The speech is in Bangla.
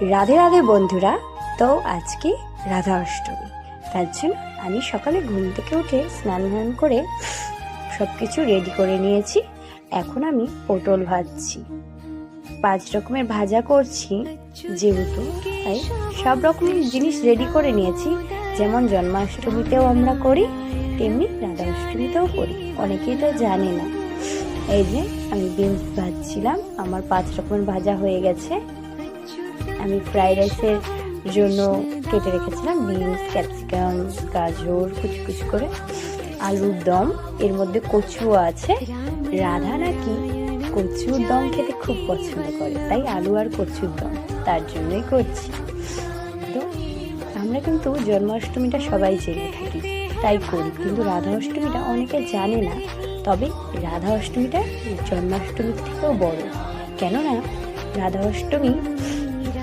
রাধে রাধে বন্ধুরা। তো আজকে রাধা অষ্টমী, তার জন্য আমি সকালে ঘুম থেকে উঠে স্নান করে সব কিছু রেডি করে নিয়েছি। এখন আমি পটল ভাজছি, 5 রকমের ভাজা করছি যেহেতু, তাই সব রকমের জিনিস রেডি করে নিয়েছি। যেমন জন্মাষ্টমীতেও আমরা করি, তেমনি রাধা অষ্টমীতেও করি, অনেকেই তো জানে না। এই যে আমি বিনস ভাজছিলাম, আমার 5 রকমের ভাজা হয়ে গেছে। আমি ফ্রাইড রাইসের জন্য কেটে রেখেছিলাম বিনস, ক্যাপসিকাম, গাজর কুচি কুচি করে, আলুর দম, এর মধ্যে কচুও আছে। রাধা নাকি কচুর দম খেতে খুব পছন্দ করে, তাই আলু আর কচুর দম তার জন্যই করছি। তো আমরা কিন্তু জন্মাষ্টমীটা সবাই জেনে থাকি, তাই করি, কিন্তু রাধা অষ্টমীটা অনেকে জানে না। তবে রাধা অষ্টমীটা জন্মাষ্টমীর থেকেও বড়, কেননা রাধা অষ্টমী